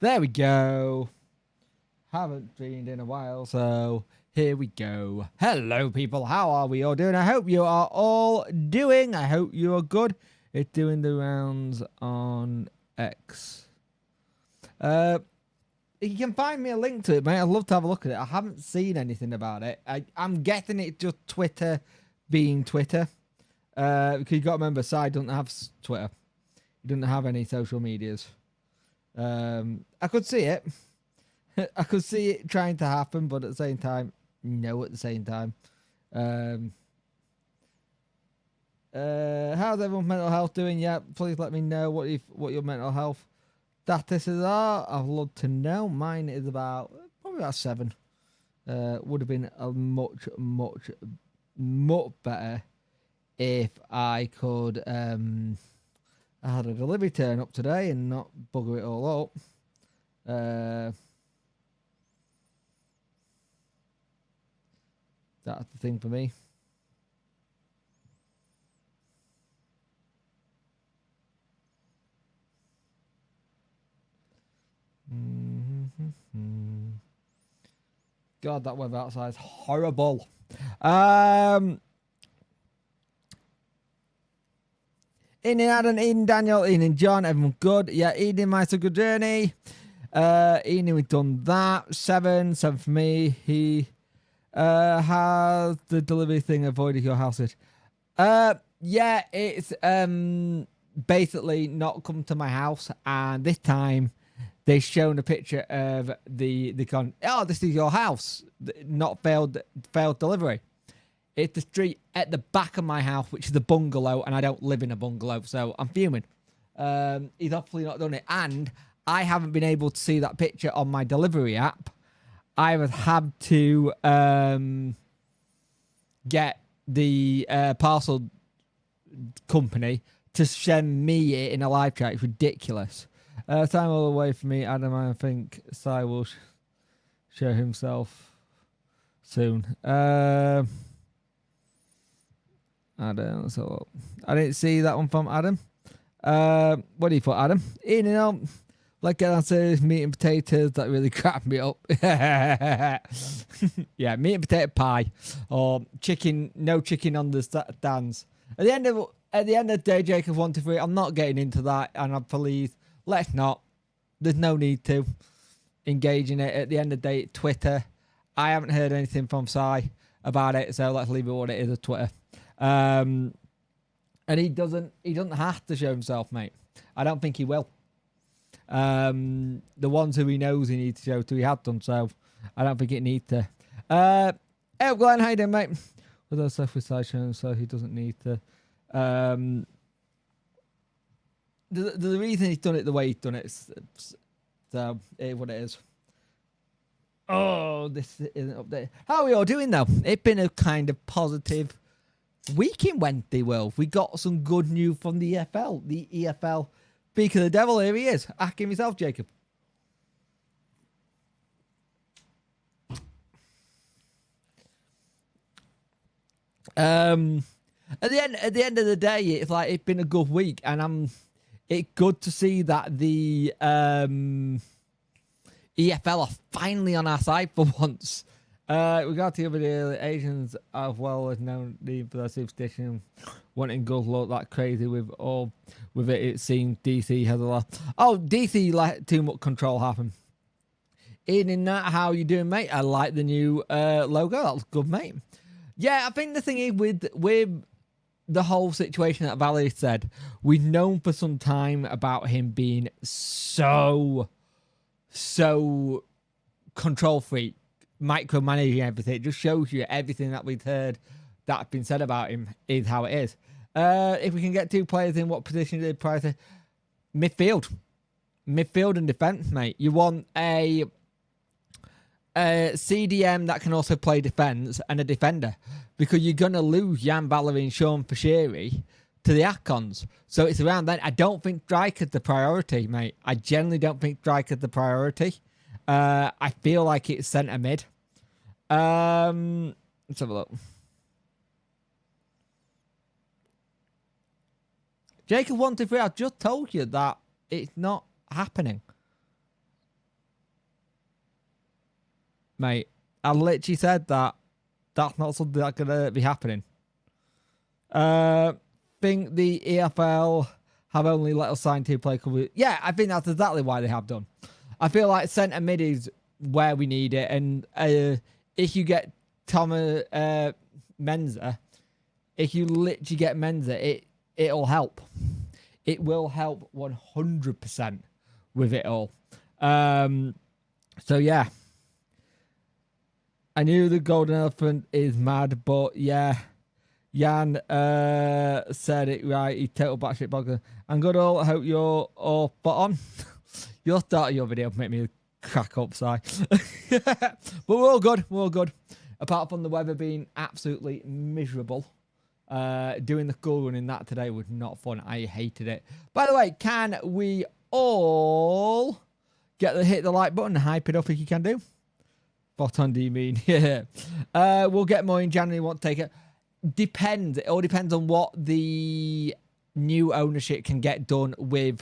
There we go. Haven't streamed in a while, so here we go. Hello, people. How are we all doing? I hope you are all doing. I hope you are good. It's doing the rounds on X. You can find me a link to it, mate. I'd love to have a look at it. I haven't seen anything about it. I'm guessing it's just Twitter being Twitter. Because you got to remember, Sai doesn't have Twitter. He doesn't have any social medias. I could see it. I could see it trying to happen, but at the same time, no. At the same time, how's everyone's mental health doing? Yeah, please let me know what your mental health statuses are. I'd love to know. Mine is probably about 7. Would have been a much better if I could. I had a delivery turn up today and not bugger it all up. That's the thing for me. God, that weather outside is horrible. Ian and Adam, Ian, Daniel, Ian and John, everyone good? Yeah, Ian, my good journey. Ian, we've done that. 7 for me. He has the delivery thing avoided your house? Yeah, it's basically not come to my house, and this time they've shown a picture of the oh, this is your house, not failed delivery. It's the street at the back of my house, which is a bungalow, and I don't live in a bungalow, so I'm fuming. He's obviously not done it, and I haven't been able to see that picture on my delivery app. I have had to get the parcel company to send me it in a live chat. It's ridiculous. Time all the way for me, Adam. I think Sai will show himself soon. Adam, so I didn't see that one from Adam. What do you put, Adam? Ian, you know, like get answers, meat and potatoes. That really cracked me up. Yeah, meat and potato pie, or chicken. No chicken on the stands. At the end of the day, Jacob 123. I'm not getting into that, and please let's not. There's no need to engage in it. At the end of the day, Twitter. I haven't heard anything from Sai about it, so let's leave it what it is at Twitter. And he doesn't have to show himself, mate. I don't think he will. The ones who he knows he needs to show to, he had done, so I don't think it needs to. Hey, Glenn, how you doing, mate? With those stuff with Sai showing, so he doesn't need to. The reason he's done it the way he's done it, so it is what it is. Oh, this isn't updated. How are we all doing, though? It's been a kind of positive week in Wednesday World. We got some good news from the EFL. The EFL. Speak of the devil, here he is. Ask him yourself, Jacob. At the end of the day, it's like it's been a good week, and it's good to see that the EFL are finally on our side for once. We got to the Asians as well as known for their superstition, wanting good luck that crazy with it. It seems DC has a lot. Oh, DC let too much control happen. Ian, in that, how you doing, mate? I like the new logo. That was good, mate. Yeah, I think the thing is with the whole situation that Valerie said, we've known for some time about him being so control freak, micromanaging everything. It just shows you everything that we've heard that's been said about him is how it is. If we can get 2 players in what position did prior to midfield and defense, mate. You want a CDM that can also play defense and a defender, because you're gonna lose Jan Valerie and Sean Fashiri to the Acons. So it's around that. I don't think striker's the priority, mate. I generally don't think striker's the priority. I feel like it's centre mid. Let's have a look. Jacob 123, I've just told you that it's not happening. mate. I literally said that that's not something that's gonna be happening. Think the EFL have only let us sign 2 players. Yeah, I think that's exactly why they have done. I feel like centre mid is where we need it, and if you get Menza, if you literally get Menza, it'll help. It will help 100% with it all. So yeah, I knew the golden elephant is mad, but yeah. Jan said it right. He total batshit blogger. And good all. I hope you're all spot on. Your start of your video make me crack up, Si. But we're all good. We're all good. Apart from the weather being absolutely miserable. Doing the school run in that today was not fun. I hated it. By the way, can we all hit the like button and hype it up if you can do? Spot on, do you mean? Yeah. We'll get more in January. Want to take it? Depends. It all depends on what the new ownership can get done with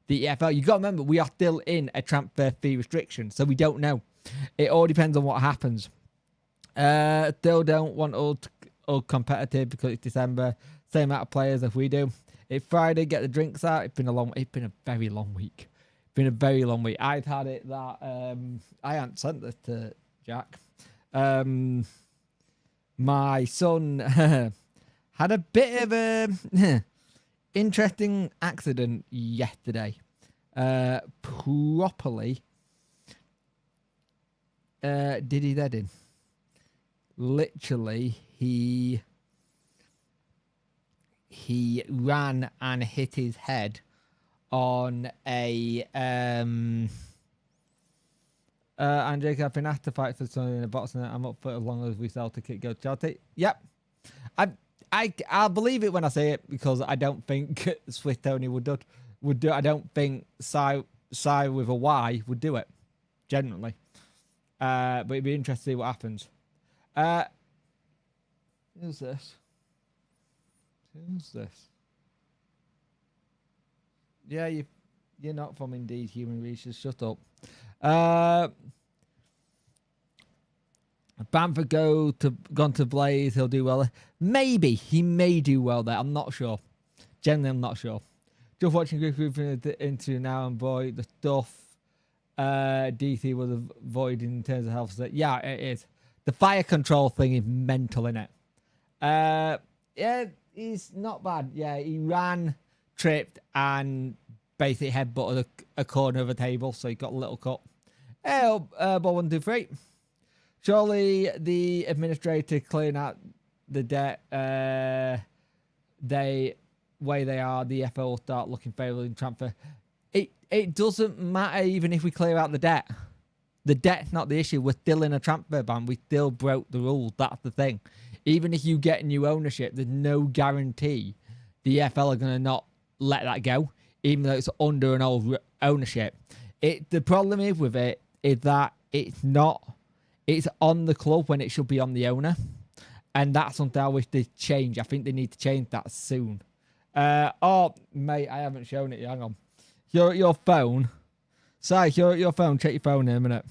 the EFL. You got to remember, we are still in a transfer fee restriction, so we don't know. It all depends on what happens. Still don't want all competitive because it's December. Same amount of players as we do. It's Friday. Get the drinks out. It's been a very long week. It's been a very long week. I've had it that I hadn't sent this to Jack. My son had a bit of a interesting accident yesterday. Properly did his head in. Literally, he ran and hit his head on a and Jake, I've been asked to fight for something in a boxing. I'm up for it as long as we sell to kick go Chelsea. Yep. I'll believe it when I say it because I don't think Swift Tony would do. I don't think Sai with a Y would do it. Generally. But it'd be interesting to see what happens. Who's this? Who's this? Yeah, you're not from Indeed Human Resources. Shut up. Bamford gone to Blaze. He'll do well. Maybe he may do well there. I'm not sure. Generally, I'm not sure. Just watching Goose Creative into now, and boy, the stuff DC was avoiding in terms of health. Yeah, it is. The fire control thing is mental, innit? Yeah, he's not bad. Yeah, he ran, tripped, and basically headbutted a corner of a table, so he got a little cut. Ball 1, 2, 3. Surely the administrator clearing out the debt, the FL will start looking favourable in transfer. It doesn't matter even if we clear out the debt. The debt's not the issue. We're still in a transfer ban. We still broke the rules. That's the thing. Even if you get new ownership, there's no guarantee the FL are going to not let that go, even though it's under an old ownership. The problem is with it is that it's on the club when it should be on the owner. And that's something I wish they change. I think they need to change that soon. Oh, mate, I haven't shown it. Hang on. Your phone. Si, your phone. Check your phone in a minute.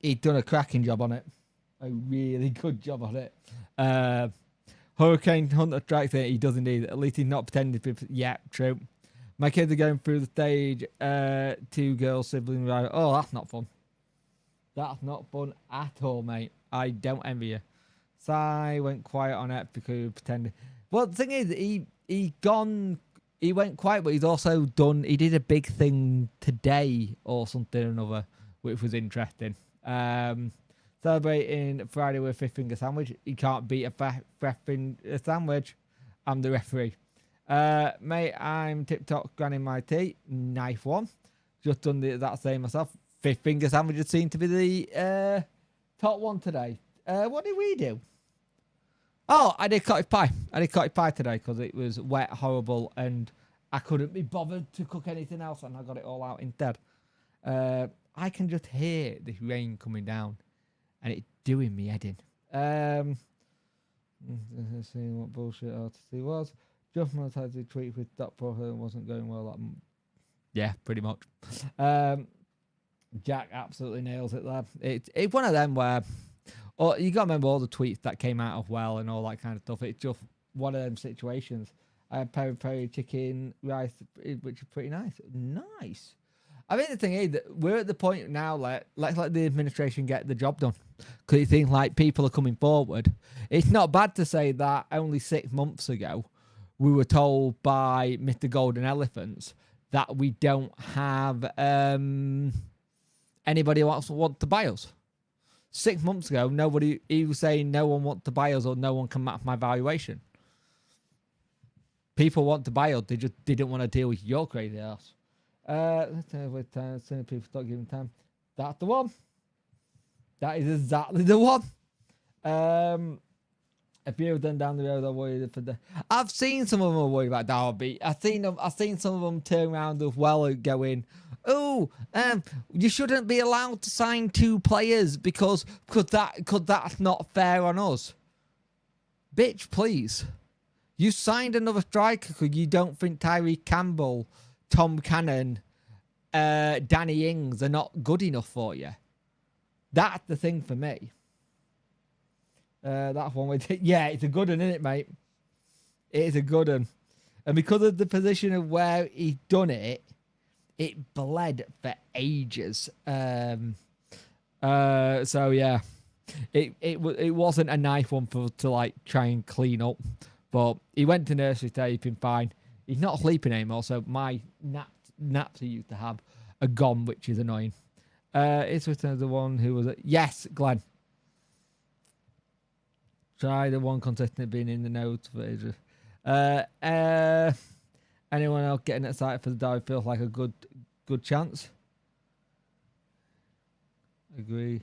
He's done a cracking job on it. A really good job on it. Hurricane Hunter strikes it. He does indeed. At least he's not pretending to be. Yeah, true. My kids are going through the stage. 2 girls, sibling rival. Oh, that's not fun. That's not fun at all, mate. I don't envy you. Si went quiet on it because he was pretending. Well, the thing is, he went quiet, but he's also done. He did a big thing today or something or another, which was interesting. Celebrating Friday with a 5 finger sandwich. He can't beat a finger sandwich. I'm the referee. Mate, I'm tip-top granning my tea. Knife one. Just done that same myself. 5 finger sandwiches seem to be the top one today. What did we do? Oh, I did cottage pie. I did cottage pie today because it was wet, horrible, and I couldn't be bothered to cook anything else, and I got it all out instead. I can just hear this rain coming down. and it's doing me head in. Seeing what bullshit artist he was. Just monetized a tweet with Dot Profit and wasn't going well. Yeah, pretty much. Jack absolutely nails it there. It's one of them where, you got to remember all the tweets that came out of well and all that kind of stuff. It's just one of them situations. I had peri chicken rice, which is pretty nice. Nice. I think the thing is that we're at the point now, like, let's let the administration get the job done. Because it seems like people are coming forward. It's not bad to say that only 6 months ago, we were told by Mr. Golden Elephants that we don't have anybody who wants to buy us. 6 months ago, he was saying no one wants to buy us or no one can match my valuation. People want to buy us, they just didn't want to deal with your crazy ass. Let's tell you what time. Some people start giving time. That's the one. That is exactly the one. If you've done down the road, I'm worried for the. I've seen some of them are worried about Derby. I've seen some of them turn around as well and going, "Oh, you shouldn't be allowed to sign 2 players because that's not fair on us." Bitch, please. You signed another striker because you don't think Tyreek Campbell, Tom Cannon, Danny Ings are not good enough for you. That's the thing for me. That's one way to... Yeah, it's a good one, isn't it, mate? It's a good one. And because of the position of where he's done it, it bled for ages. So, yeah. It wasn't a nice one to, like, try and clean up. But he went to nursery today, he's been fine. He's not sleeping anymore, so my naps he used to have are gone, which is annoying. It's with the one who was... Yes, Glenn. Try the one consistent being in the notes for ages. Anyone else getting excited for the derby feels like a good chance? Agree.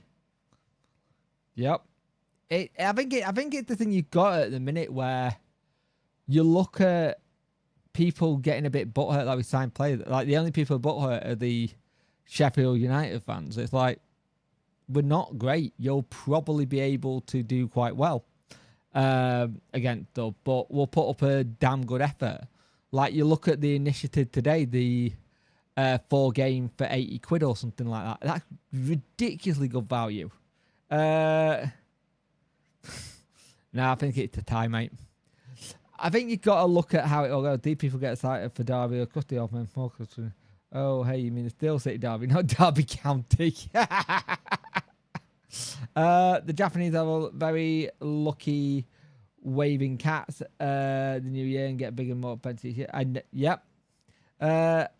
Yep. I think it's the thing you've got at the minute where you look at people getting a bit butthurt that we signed players. Like, the only people butthurt are the Sheffield United fans. It's like, we're not great. You'll probably be able to do quite well against us, but we'll put up a damn good effort. Like, you look at the initiative today, the 4 game for 80 quid or something like that. That's ridiculously good value. No, I think it's a tie, mate. I think you've got to look at how it'll go. Do people get excited for Derby or Custody off, man? Oh, hey, you mean the Steel City Derby, not Derby County. The Japanese have a very lucky waving cats the new year and get bigger and more expensive. Yep.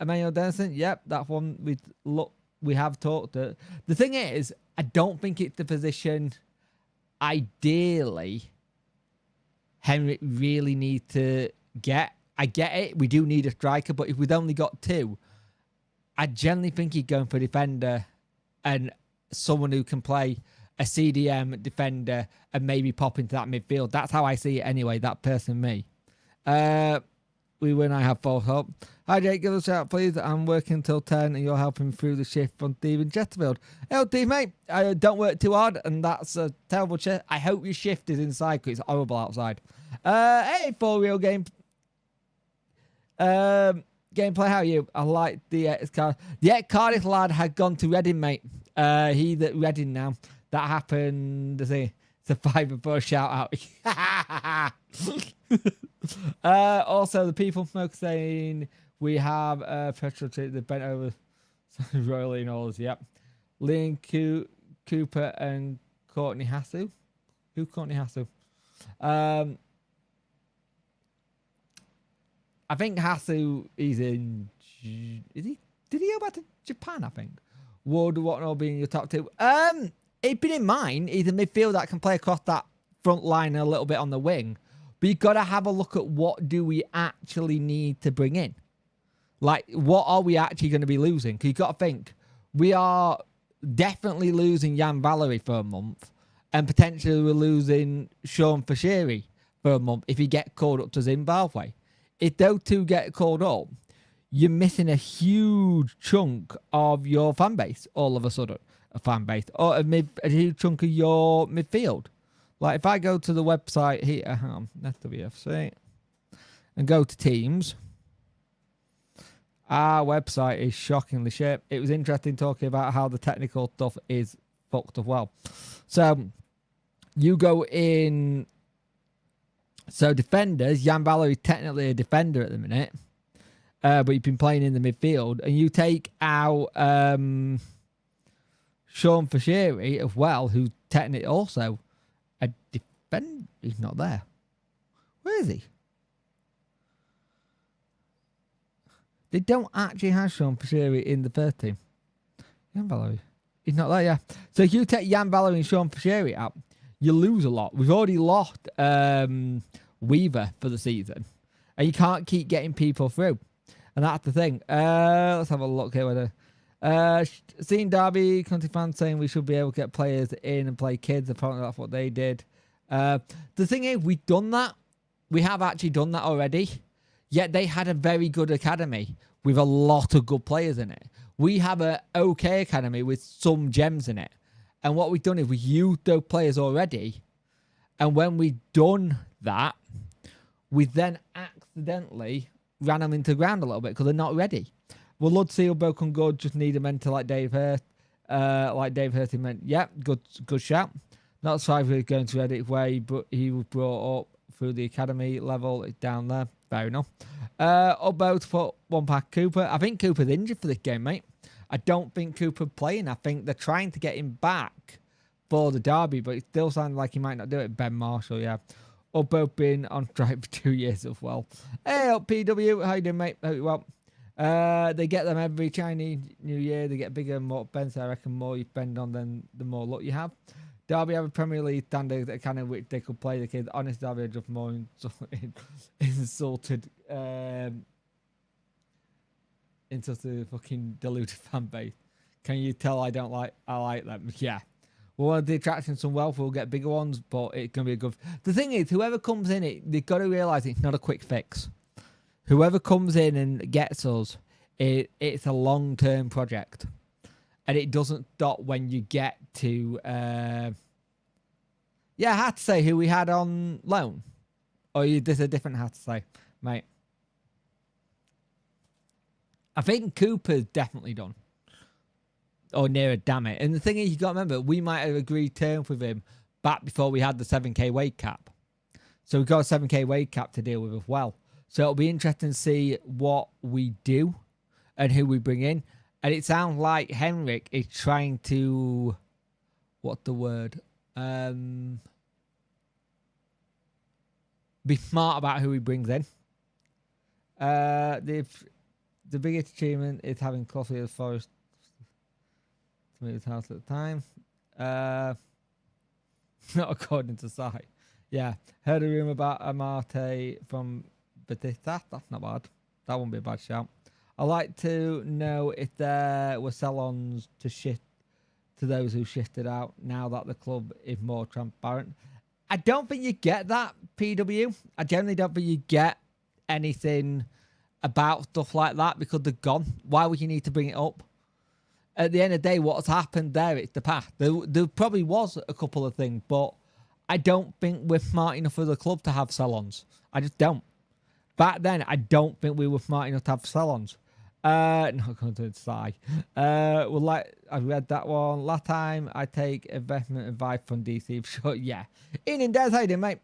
Emmanuel Denison, yep, that one we have talked at. The thing is, I don't think it's the position ideally Henrik really needs to get. I get it, we do need a striker, but if we've only got 2, I generally think he's going for a defender and someone who can play a CDM defender and maybe pop into that midfield. That's how I see it anyway, that person, me. We win, I have false hope. Hi, Jake, give us a shout, please. I'm working until 10 and you're helping through the shift from Steve in Chesterfield. Hey, Steve, mate, I don't work too hard and that's a terrible shift. I hope your shift is inside because it's horrible outside. Hey, 4-wheel game. Gameplay, how are you? I like the ex-Cardiff. The ex-Cardiff lad had gone to Reading, mate. He's at Reading now. That happened, it's a 5-4 shout out. Also, the people smoke saying we have petrol the bent over royally and all this. Yep. Liam Cooper and Courtney Hassel. Who Courtney Hassel? I think Hasu is in... Did he go back to Japan, I think? Would Watnell be in your top 2? It'd been in mind. He's a midfielder that can play across that front line a little bit on the wing. But you've got to have a look at what do we actually need to bring in. Like, what are we actually going to be losing? Because you've got to think, we are definitely losing Jan Valery for a month. And potentially we're losing Sean Fashiri for a month if he gets called up to Zimbabwe. If those 2 get called up, you're missing a huge chunk of your fan base all of a sudden. fan base or a huge chunk of your midfield. Like if I go to the website here, SWFC, and go to teams, our website is shockingly shit. It was interesting talking about how the technical stuff is fucked up well. So you go in. So defenders, Jan Baller is technically a defender at the minute, but you've been playing in the midfield, and you take out Sean Fashiri as well, who's technically also a defender. He's not there. Where is he? They don't actually have Sean Fashiri in the first team. Jan Baller, he's not there, yeah. So if you take Jan Baller and Sean Fashiri out, you lose a lot. We've already lost Weaver for the season, and you can't keep getting people through, and that's the thing. Let's have a look here. Whether seeing Derby country fans saying we should be able to get players in and play kids. Apparently that's what they did. The thing is, we've done that. We have actually done that already. Yet they had a very good academy with a lot of good players in it. We have a okay academy with some gems in it. And what we've done is we used those players already. And when we've done that, we then accidentally ran them into the ground a little bit because they're not ready. Well, Lud Seal, Broken Good, just need a mentor like Dave Hurst. Like Dave Hurst, he meant, yeah, good shout. Not surprised going to Reddit where he was brought up through the academy level. It's down there. Fair enough. Upvote for one pack Cooper. I think Cooper's injured for this game, mate. I don't think Cooper playing. I think they're trying to get him back for the derby, but it still sounds like he might not do it. Ben Marshall, yeah. Both been on strike for 2 years as well. Hey, up PW, how you doing, mate? Hope you're well. They get them every Chinese New Year. They get bigger and more expensive. I reckon more you spend on them, the more luck you have. Derby have a Premier League standard that kind of which they could play the kids. Honest, Derby are just more insulted into the fucking deluded fan base. Can you tell I like them? Yeah. Well, one of the attractions some wealth will get bigger ones, but it's going to be a good... The thing is, whoever comes in, they've got to realise it's not a quick fix. Whoever comes in and gets us, it's a long-term project. And it doesn't stop when you get to... Yeah, I had to say who we had on loan. Or there's a different hat to say, mate. I think Cooper's definitely done. Or nearer, damn it. And the thing is, you got to remember, we might have agreed terms with him back before we had the 7k wage cap. So we've got a 7k wage cap to deal with as well. So it'll be interesting to see what we do and who we bring in. And it sounds like Henrik is trying to... What's the word? Be smart about who he brings in. The biggest achievement is having Cloughley as Forest to move his house at the time. Not according to Sai. Yeah. Heard a rumour about Amate from Batista. That's not bad. That won't be a bad shout. I'd like to know if there were sell-ons to shift to those who shifted out now that the club is more transparent. I don't think you get that, PW. I generally don't think you get anything about stuff like that because they're gone. Why would you need to bring it up? At the end of the day, what's happened there, it's the past. There probably was a couple of things, but I don't think we're smart enough for the club to have sell-ons. I just don't. Back then, I don't think we were smart enough to have sell-ons. Not going to decide. Well, like I read that one last time. I take investment advice from DC. Sure, yeah. Ian Des, how you doing, mate?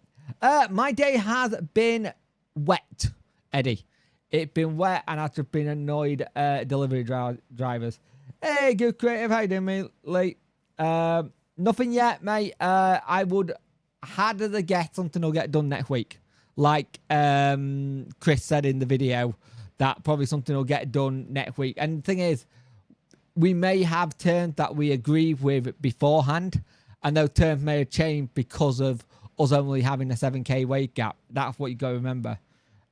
My day has been wet, Eddie. It's been wet, and I've just been annoyed. Delivery drivers. Hey, Goose Creative, how you doing, mate? Late. Nothing yet, mate. I would harder guess something will get done next week, like Chris said in the video. That probably something will get done next week. And the thing is, we may have terms that we agree with beforehand, and those terms may have changed because of us only having a 7k wage gap. That's what you got to remember.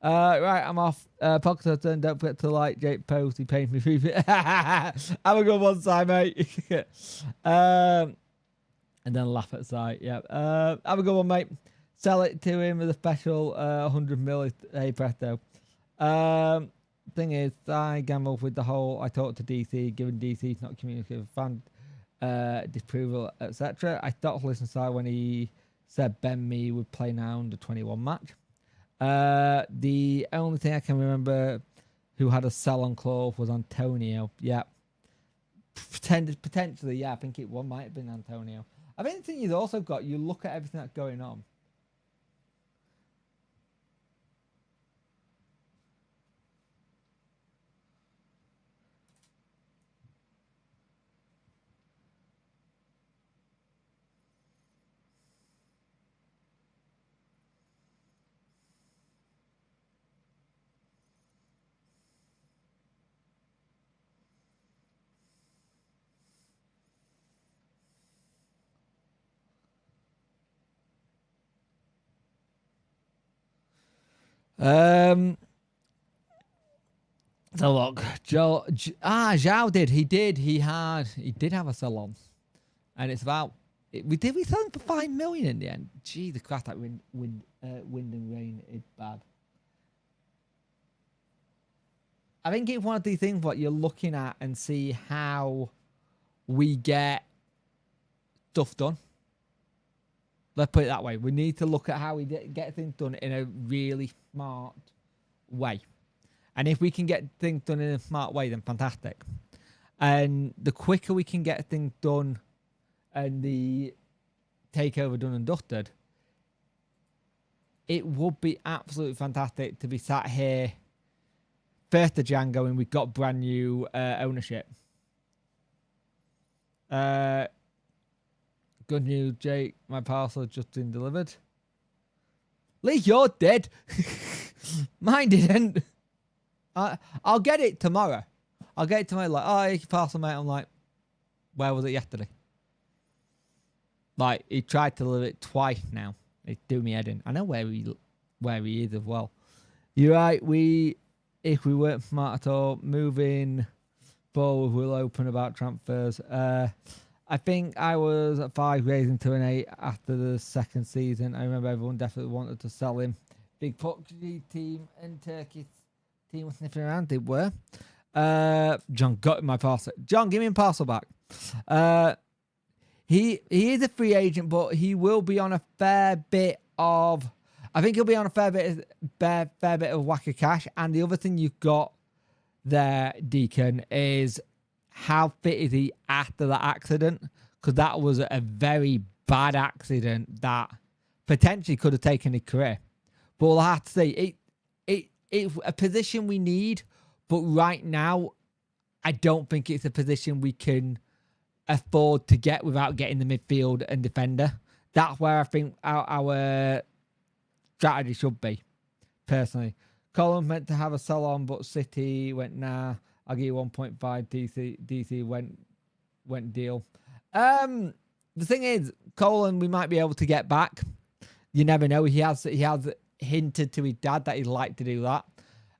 Right, I'm off. Podcast turn. Don't forget to like Jake Post. He paid me $3. Have a good one, Si, mate. And then laugh at Si. Yeah. Have a good one, mate. Sell it to him with a special 100 mil. Hey, presto. Thing is, I gamble with the whole. I talked to DC, given DC's not communicating with fans. disapproval, etc. I stopped listening to that when he said Ben Mee would play now under 21 match. The only thing I can remember who had a sell-on clause was Antonio. Yeah. Potentially, yeah. I think it might have been Antonio. I think the thing you've also got, you look at everything that's going on. So look, Zhao did. He did have a sell-on, and it's about. We sell him for $5 million in the end. Gee, the crap that wind and rain is bad. I think it's one of these things what you're looking at and see how we get stuff done. Let's put it that way. We need to look at how we get things done in a really smart way. And if we can get things done in a smart way, then fantastic. And the quicker we can get things done and the takeover done and dusted, it would be absolutely fantastic to be sat here 1st of Jan going, we've got brand new ownership. Good news, Jake. My parcel has just been delivered. Lee, you're dead. Mine didn't. I'll get it tomorrow. I'll get it tomorrow. Like, oh, your parcel, mate. I'm like, where was it yesterday? Like, he tried to deliver it twice now. It's doing me head in. I know where he is as well. You're right. If we weren't smart at all, moving forward, we'll open about transfers. I think I was at 5 raising to an 8 after the second season. I remember everyone definitely wanted to sell him. Big Portuguese team and Turkey team was sniffing around. They were. John got my parcel. John, give me a parcel back. He is a free agent, but he will be on a fair bit of. I think he'll be on a fair bit of whack of cash. And the other thing you've got there, Deacon, is how fit is he after that accident? Because that was a very bad accident that potentially could have taken his career. But I have to say, it's a position we need. But right now, I don't think it's a position we can afford to get without getting the midfield and defender. That's where I think our strategy should be, personally. Colin meant to have a sell-on, but City went, nah, I'll give you 1.5. DC went deal. The thing is, Colin, we might be able to get back. You never know. He has hinted to his dad that he'd like to do that.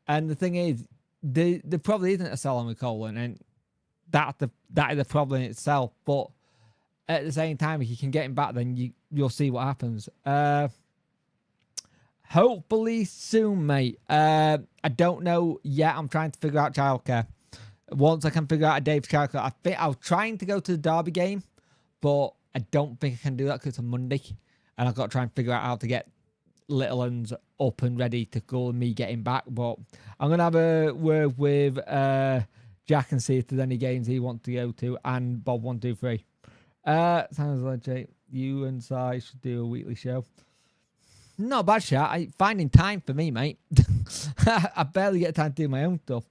And the thing is, there probably isn't a sell-on with Colin, and that is the problem in itself. But at the same time, if you can get him back, then you'll see what happens. Hopefully soon, mate. I don't know yet. I'm trying to figure out childcare. Once I can figure out a day for childcare, I think I was trying to go to the Derby game, but I don't think I can do that because it's a Monday, and I've got to try and figure out how to get little ones up and ready to go and me getting back. But I'm gonna have a word with Jack and see if there's any games he wants to go to, and Bob 123. Sounds like Jake, you and Si should do a weekly show. Not a bad shot. Finding time for me, mate. I barely get time to do my own stuff.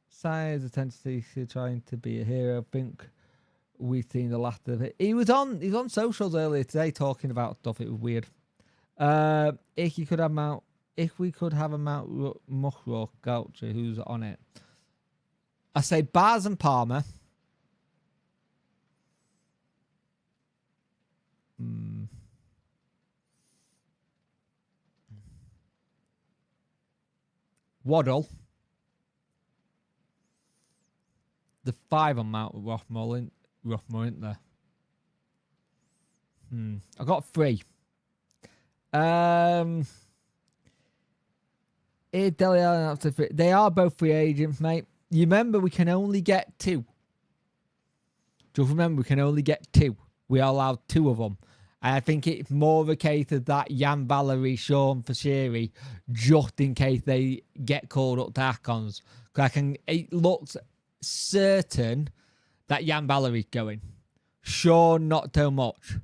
Si has a tendency to trying to be a hero. I think we've seen the last of it. He was on socials earlier today talking about stuff. It was weird. If we could have a Mount Muckrock Goucher who's on it. I say Bars and Palmer. Waddle. The 5 on Mount Rothmore, isn't there? I got 3. They are both free agents, mate. You remember we can only get 2. Just remember, we can only get 2. We are allowed 2 of them. And I think it's more of a case of that Jan Valerie, Sean Fashiri, just in case they get called up to Akons. Because it looks certain that Jan Valerie's going. Sean, not so much.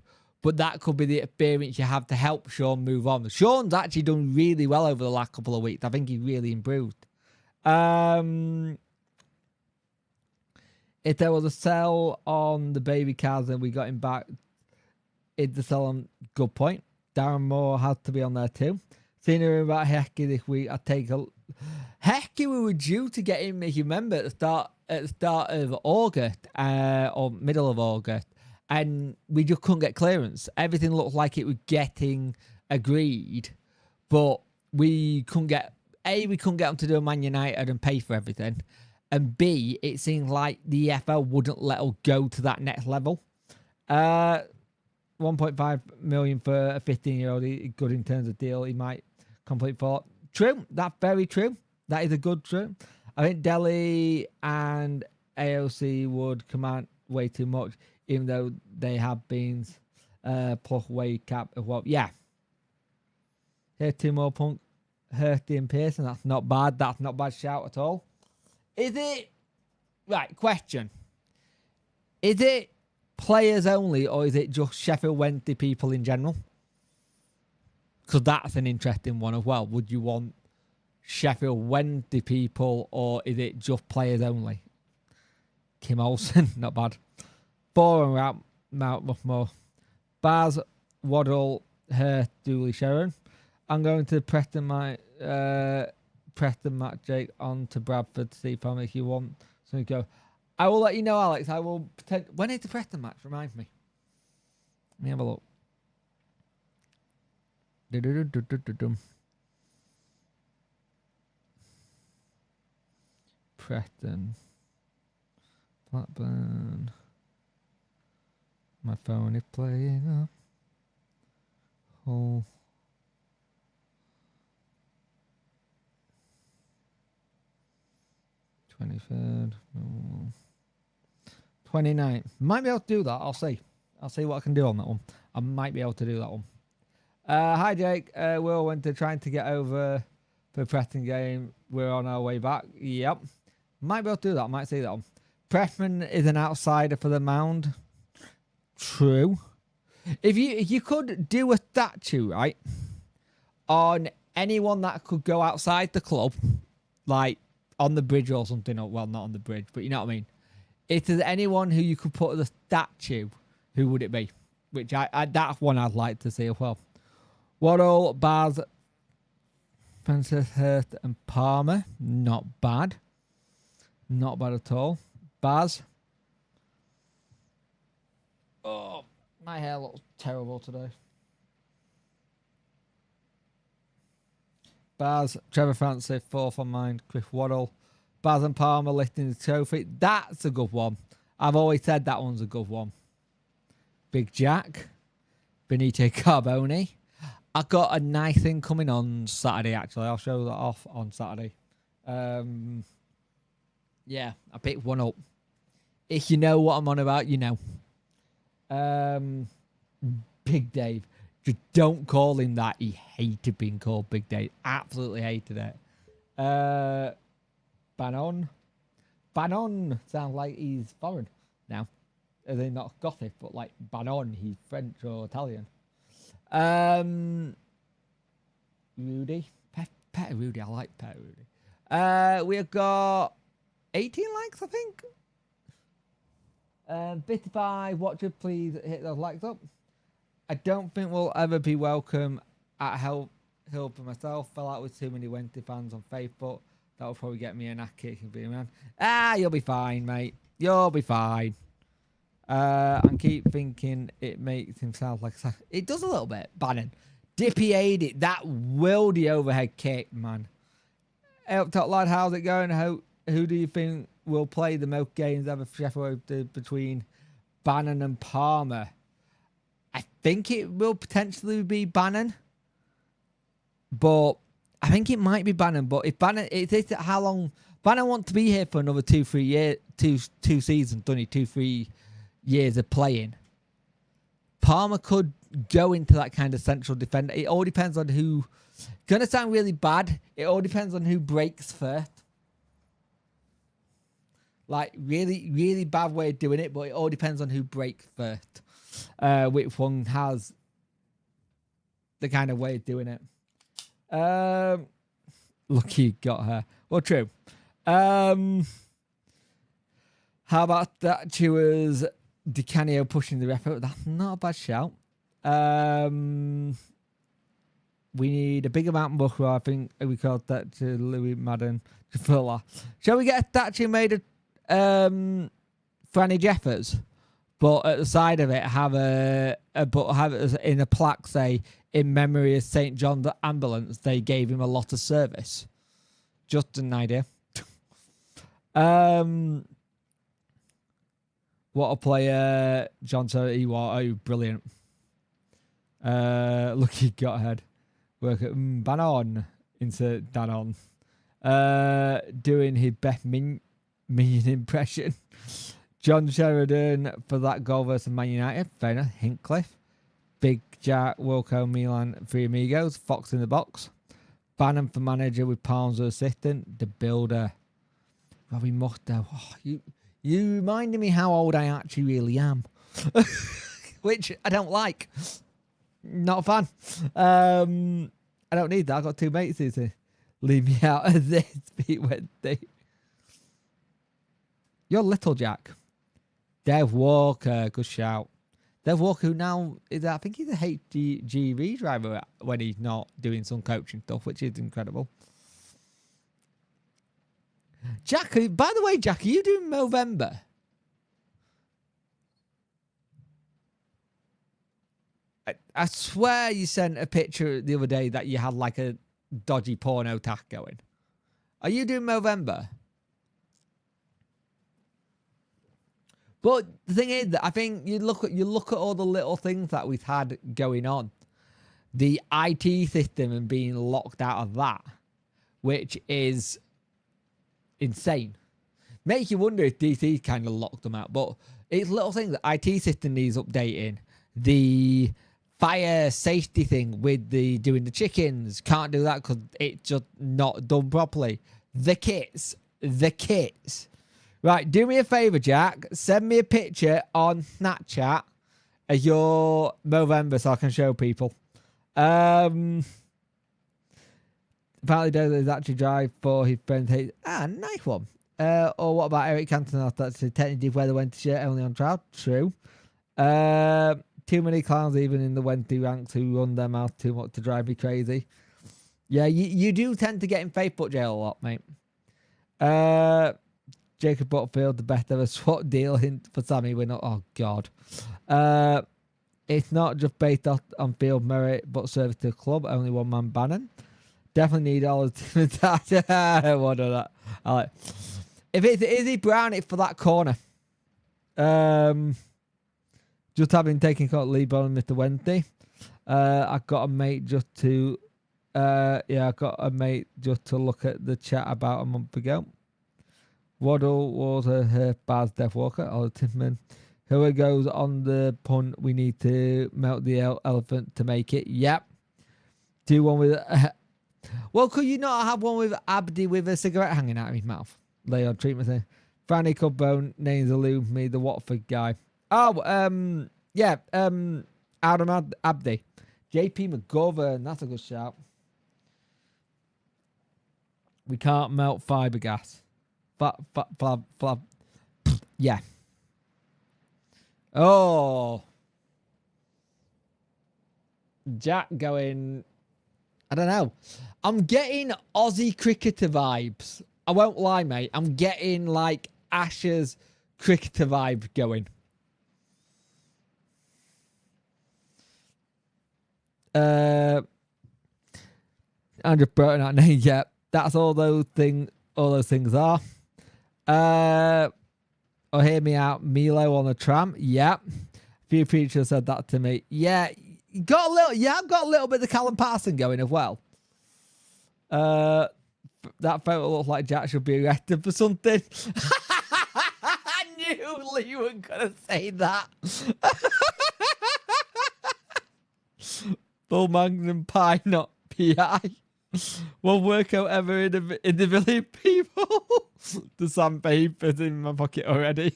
But that could be the experience you have to help Sean move on. Sean's actually done really well over the last couple of weeks. I think he's really improved. If there was a sell on the baby cars and we got him back, it's the sell on. Good point. Darren Moore has to be on there too. Seeing about Hecky this week, I take a Hecky. We were due to get him, if you remember, at the start of August or middle of August, and we just couldn't get clearance. Everything looked like it was getting agreed, but we couldn't get we couldn't get him to do a Man United and pay for everything, and B, it seemed like the EFL wouldn't let us go to that next level. 1.5 million for a 15-year-old, good in terms of deal. He might complete for. True, that's very true. That is a good true. I think Delhi and AOC would command way too much, even though they have been plus weight cap as well. Yeah. Here's 2 more Punk, Hurty and Pearson. That's not bad. That's not bad shout at all. Is it... Right, question. Is it players only, or is it just Sheffield Wednesday people in general? Because that's an interesting one as well. Would you want Sheffield Wednesday people, or is it just players only? Kim Olsen, not bad. 4 and out, Mount Muffmore. Baz, Waddle, Hurt, Dooley, Sharon. I'm going to Preston Matt Jake on to Bradford to see if you want. So we go. I will let you know, Alex. I will pretend. When is the Preston match? Remind me. Let me have a look. Preston. Blackburn. My phone is playing up. Hull. 23rd. 29th. Might be able to do that. I'll see. I'll see what I can do on that one. I might be able to do that one. Hi, Jake. Will went to trying to get over the Preston game. We're on our way back. Yep. Might be able to do that. I might see that one. Preston is an outsider for the mound. True. If you could do a statue, right, on anyone that could go outside the club, like on the bridge or something, or well, not on the bridge, but you know what I mean. If there's anyone who you could put as a statue, who would it be? Which I that's one I'd like to see as well. Waddle, Baz, Francis Hurst, and Palmer. Not bad. Not bad at all. Baz. Oh, my hair looks terrible today. Baz, Trevor Francis, 4th on mine. Chris Waddle. Baz and Palmer lifting the trophy. That's a good one. I've always said that one's a good one. Big Jack. Benito Carboni. I got a nice thing coming on Saturday, actually. I'll show that off on Saturday. Yeah, I picked one up. If you know what I'm on about, you know. Big Dave. Just don't call him that. He hated being called Big Dave. Absolutely hated it. Bannon. Bannon sounds like he's foreign now. As in not Gothic, but like Bannon, he's French or Italian. Rudy. Pet Rudy. I like Pet Rudy. We've got 18 likes, I think. Bittify, watcher, please hit those likes up. I don't think we'll ever be welcome at Hill for myself. Fell out with too many Wednesday fans on Facebook. That'll probably get me an ass kicking being around. You'll be fine, mate. You'll be fine. And keep thinking it makes him sound like it does a little bit. Bannon. Dippy aid it. That wildy overhead kick, man. Up top lad, how's it going? Who do you think will play the most games ever for Sheffield between Bannon and Palmer? I think it will potentially be Bannon. But I think it might be Bannon. But if Bannon, it's how long Bannon wants to be here for another 2-3 years, two seasons, doesn't he? 2-3 years of playing, Palmer could go into that kind of central defender. It all depends on who. Gonna sound really bad. It all depends on who breaks first. Like, really, really bad way of doing it, but it all depends on who breaks first. Which one has the kind of way of doing it. Lucky you got her. Well, true. How about that? She was Di Canio pushing the ref out. That's not a bad shout. We need a bigger mountain buckler. I think we called that to Louis Madden to Fuller. Shall we get a statue made of Franny Jeffers? But at the side of it, have it in a plaque, say, in memory of St. John the Ambulance, they gave him a lot of service. Just an idea. What a player, John Terry. Brilliant. Lucky got ahead. Work at Bannon. Insert Danon. Doing his best minion impression. John Sheridan for that goal versus Man United. Fair enough. Hinchcliffe. Big Jack, Wilco, Milan, Three Amigos. Fox in the box. Bannon for manager with Palms as assistant. The Builder. Robbie Musto. Oh, you reminded me how old I actually really am. Which I don't like. Not a fan. I don't need that. I've got two mates here to leave me out of this beat Wednesday. You're Little Jack. Dev Walker, good shout. Dev Walker, who now is, I think he's a HGV driver when he's not doing some coaching stuff, which is incredible. Jack, by the way, Jack, are you doing Movember? I swear you sent a picture the other day that you had like a dodgy porno tack going. Are you doing Movember? But the thing is that I think you look at all the little things that we've had going on. The IT system and being locked out of that, which is insane. Makes you wonder if DC kind of locked them out. But it's little things. The IT system needs updating. The fire safety thing with the doing the chickens. Can't do that because it's just not done properly. The kits. Right, do me a favour, Jack. Send me a picture on Snapchat of your Movember so I can show people. Apparently, David actually drive for his friend. Nice one. Or what about Eric Cantona? That's a tentative weather went to shit only on trial. True. Too many clowns even in the Wednesday ranks who run their mouth too much to drive me crazy. Yeah, you do tend to get in Facebook jail a lot, mate. Jacob Butterfield, the best ever swap deal for Sammy. We're not. Oh God. It's not just based on field merit, but service to the club. Only one man Bannon. Definitely need all the I want that. I like. If it's Izzy Brown, it's for that corner. Just having taken caught Lee Bowling Mr. Wednesday. I got a mate just to. I got a mate just to look at the chat about a month ago. Waddle was her Baz Death Walker, or Tiffman. Whoever goes on the punt, we need to melt the elephant to make it. Yep. Do one with... well, could you not have one with Abdi with a cigarette hanging out of his mouth? Leon treatment thing. Franny Cudbone, names elude me, the Watford guy. Oh, Adam Abdi. JP McGovern, that's a good shout. We can't melt fiberglass. Yeah. Oh. Jack going... I don't know. I'm getting Aussie cricketer vibes. I won't lie, mate. I'm getting like Ashes cricketer vibe going. I'm just burning out name. Yeah, that's all those things. All those things are. Oh, hear me out. Milo on the tram. Yeah. A few preachers said that to me. Yeah. I've got a little bit of Callum Parson going as well. That photo looks like Jack should be arrested for something. I knew knew you were going to say that. Full Magnum Pie, not PI. One workout ever in the village, people. The sandpaper's in my pocket already.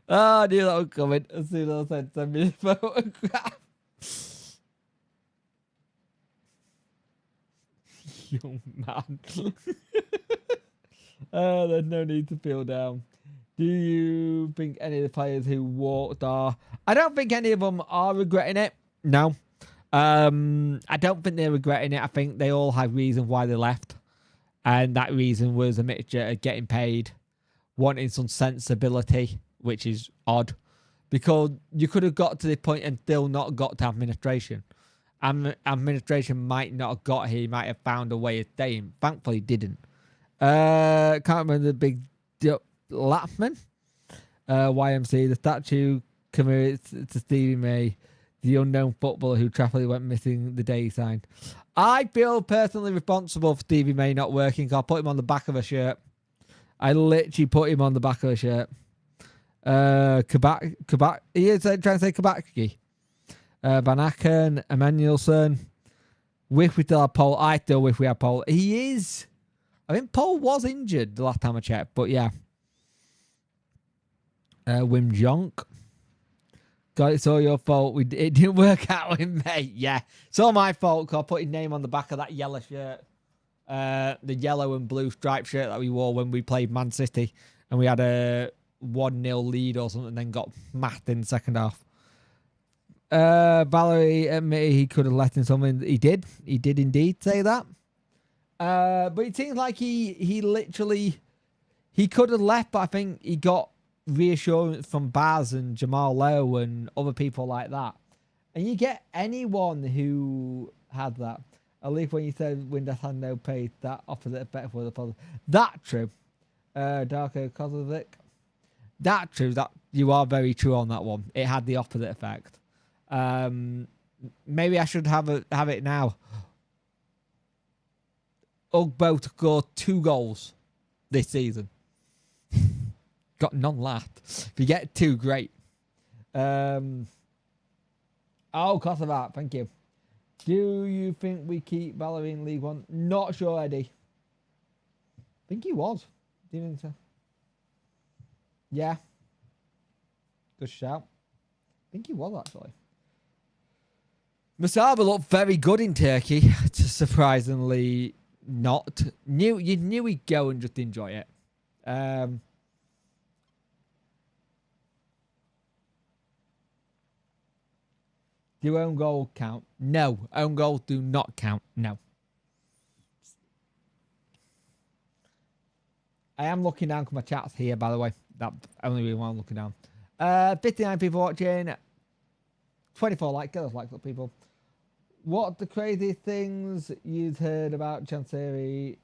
Oh, I knew that would come in as soon as I said send me a photograph. Young man. There's no need to feel down. Do you think any of the players who walked are... I don't think any of them are regretting it. No. I don't think they're regretting it. I think they all have reasons why they left. And that reason was a mixture of getting paid, wanting some sensibility, which is odd. Because you could have got to the point and still not got to administration. Administration might not have got here. He might have found a way of staying. Thankfully, didn't. Can't remember the big Lapman. YMC, the statue committed to Stevie May, the unknown footballer who tragically went missing the day he signed. I feel personally responsible for Stevie May not working. I put him on the back of a shirt. I literally put him on the back of a shirt. Kabak. He is trying to say Kabaki. Van Aken, Emmanuelson. Wish we still have Paul. I still wish we had Paul. He is. I think Paul was injured the last time I checked, but yeah. Wim Jonk. God, it's all your fault. It didn't work out with me. Yeah. It's all my fault because I put his name on the back of that yellow shirt. The yellow and blue striped shirt that we wore when we played Man City. And we had a 1-0 lead or something and then got mathed in the second half. Valerie admitted he could have left in something. He did. He did indeed say that. But it seems like he literally... He could have left, but I think he got reassurance from Baz and Jamal Lowe and other people like that. And you get anyone who had that. At least when you said Windows had no pay, that opposite effect was a positive. That true. Darko Kozovic. That true. That you are very true on that one. It had the opposite effect. Maybe I should have it now. Ugbo to score 2 goals this season. Got none left. If you get 2, great. Kosovar, thank you. Do you think we keep Valerie in League One? Not sure, Eddie. I think he was. Do you think so? Yeah. Good shout. I think he was, actually. Musaba looked very good in Turkey. Surprisingly not. You knew he'd go and just enjoy it. Do own goal count? No. Own goals do not count. No. I am looking down because my chat's here, by the way. That's only reason why I'm looking down. 59 people watching. 24 likes. Get those likes up, people. What the craziest things you've heard about Chancery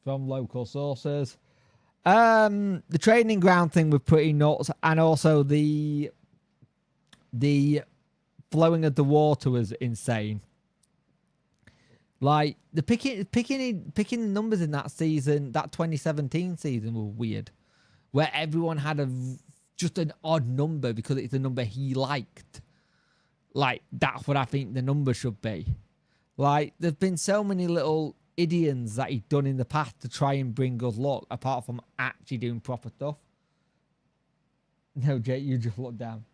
from local sources? The training ground thing was pretty nuts, and also the flowing of the water was insane. Like the picking the numbers in that season, that 2017 season, were weird, where everyone had just an odd number because it's the number he liked. Like that's what I think the number should be. Like there's been so many little idioms that he's done in the past to try and bring us luck, apart from actually doing proper stuff. No, Jake, you just looked down.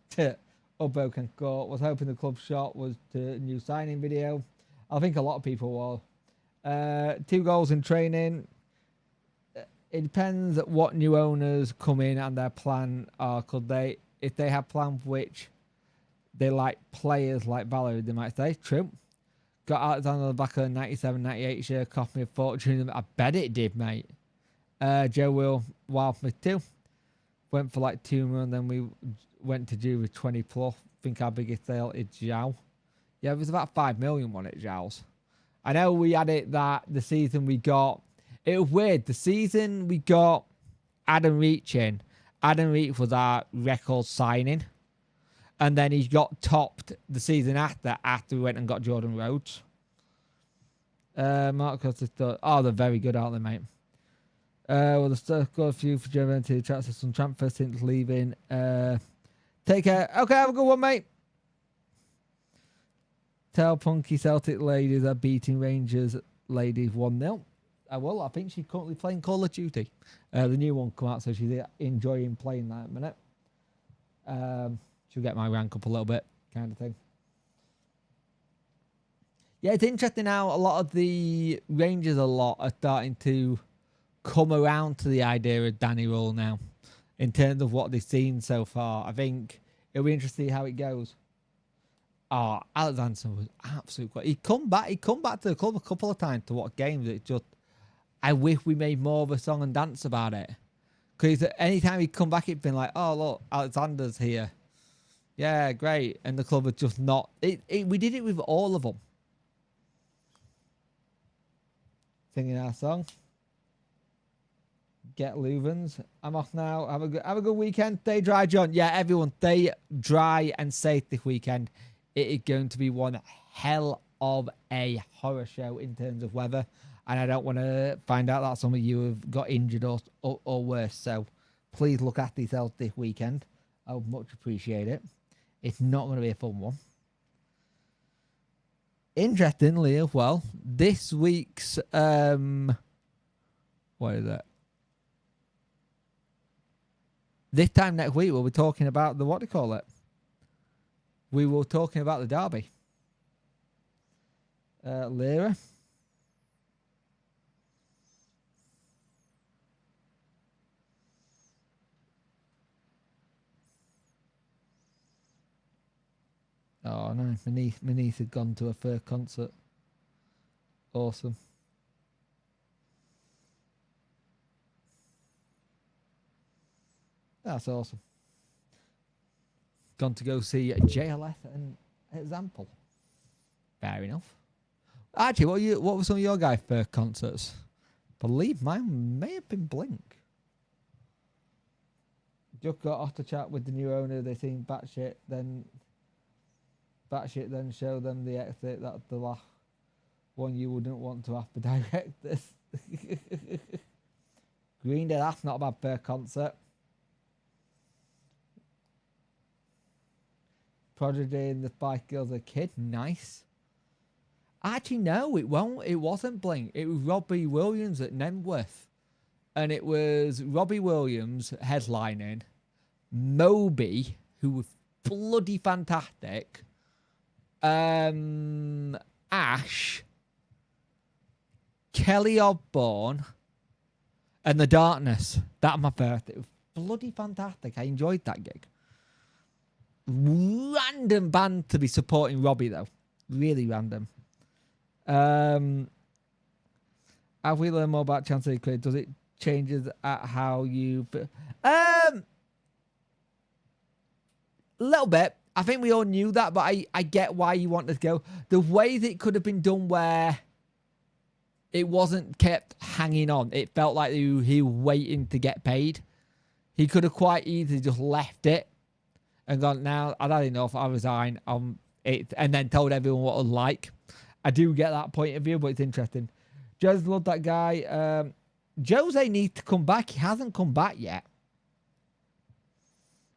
Ubbo can score. Was hoping the club shot was the new signing video. I think a lot of people were. 2 goals in training. It depends what new owners come in and their plan are. Could they, if they have plans which they like players like Valerie, they might say, true. Got Alexander on the back of the 97-98 shirt, cost me a fortune. I bet it did, mate. Joe Will, wild me too. Went for like 2 million, then we went to do with 20 plus. Think our biggest sale is Zhao. Yeah, it was about 5 million on it, Zhao's. I know we had it that the season we got... It was weird. The season we got Adam Reach in, Adam Reach was our record signing. And then he got topped the season after we went and got Jordan Rhodes. Mark Costa thought, oh, they're very good, aren't they, mate? Well, the stuff got a few for Germany to attract some transfer since leaving. Take care. Okay, have a good one, mate. Tell Punky Celtic ladies are beating Rangers ladies 1-0. Well, I think she's currently playing Call of Duty. The new one come out, so she's enjoying playing that at the minute. She'll get my rank up a little bit, kind of thing. Yeah, it's interesting how a lot of the Rangers are starting to come around to the idea of Danny Rule now, in terms of what they've seen so far. I think it'll be interesting to see how it goes. Oh, Alex Anderson was absolutely great. He'd come back to the club a couple of times to watch games. It just, I wish we made more of a song and dance about it. Because anytime he'd come back, it'd been like, oh, look, Alexander's here. Yeah, great. And the club had just not... we did it with all of them. Singing our song. Get Luvens. I'm off now. Have a good weekend. Stay dry, John. Yeah, everyone, stay dry and safe this weekend. It is going to be one hell of a horror show in terms of weather. And I don't want to find out that some of you have got injured or worse. So please look after yourselves this weekend. I would much appreciate it. It's not going to be a fun one. Interestingly as well, this week's... what is it? This time next week, we'll be talking about the... What do you call it? We were talking about the derby. Lira. Oh no, my niece had gone to a fair concert. Awesome. That's awesome. Gone to go see JLF and Example. Fair enough. Actually, what were some of your guys' first concerts? I believe mine may have been Blink. Just got off to chat with the new owner. They seen Batshit then show them the exit. That's the last one you wouldn't want to have to direct this. Green Day, that's not a bad first concert. Prodigy and the Spice Girls a kid. Nice. Actually, no, it wasn't Blink. It was Robbie Williams at Nemworth. And it was Robbie Williams headlining. Moby, who was bloody fantastic. Ash. Kelly Osbourne. And The Darkness. That's my first. It was bloody fantastic. I enjoyed that gig. Random band to be supporting Robbie though, really random. Have we learned more about Chancery Creed? Does it changes at how you? A little bit. I think we all knew that, but I get why you want to go. The way that it could have been done where it wasn't kept hanging on. It felt like he was waiting to get paid. He could have quite easily just left it and gone, now I've had enough, I resign, and then told everyone what it was like. I do get that point of view, but it's interesting. Jose loved that guy. Jose needs to come back. He hasn't come back yet.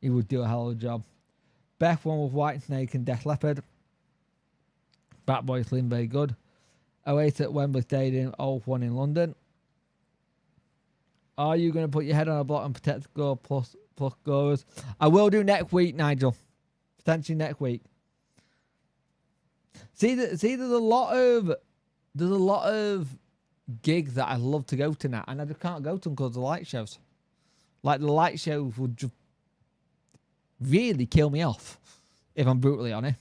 He would do a hell of a job. Beth one with White Snake and Death Leopard. Batboy Slim, very good. 08 at Wembley Stadium, 0-1 in London. Are you going to put your head on a block and protect the goal plus goals? I will do next week, Nigel. Potentially next week. See, there's a lot of gigs that I love to go to now, and I just can't go to them because of the light shows. Like, the light shows would just really kill me off, if I'm brutally honest.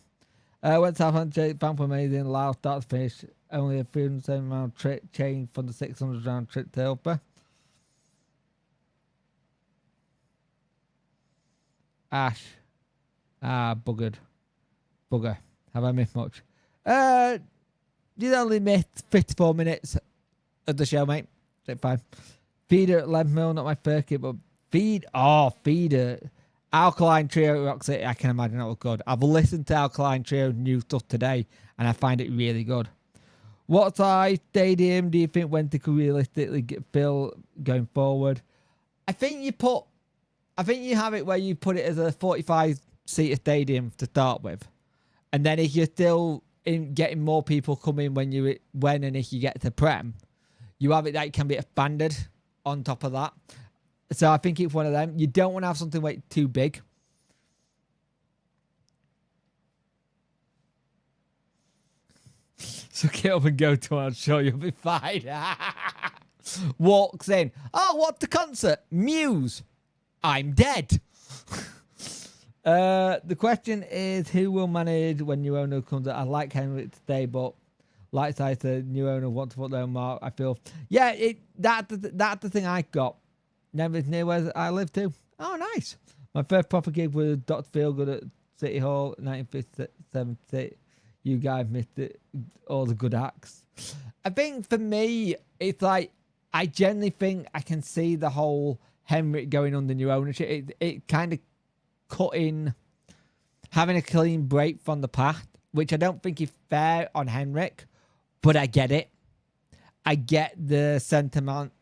Went to Southampton, Banff amazing, loud start to finish. Only a 307 round trip change from the 600 round trip to Hillsborough. Ash. Bugger. Have I missed much? You only missed 54 minutes of the show, mate. It's fine. Feeder at Leadmill, not my first kit, but Feeder. Alkaline Trio at Rock City, I can imagine that was good. I've listened to Alkaline Trio new stuff today, and I find it really good. What size stadium do you think Wentworth could realistically fill going forward? I think you have it where you put it as a 45-seater stadium to start with, and then if you're still in getting more people coming when and if you get to Prem, you have it that it can be expanded on top of that. So I think it's one of them. You don't want to have something like too big. So get up and go to one. I'm sure you'll be fine. Walks in. Oh, what's the concert? Muse. I'm dead. The question is, who will manage when new owner comes? I like Henrik today, but like I said, new owner want to put their own mark. I feel, yeah, that's the thing I got. Never near where I live too. Oh, nice. My first proper gig was Dr. Feelgood at City Hall, 1957. You guys missed it, all the good acts. I think for me, it's like, I generally think I can see the whole Henrik going under new ownership. It kind of cutting, having a clean break from the past, which I don't think is fair on Henrik, but I get it. I get the sentimental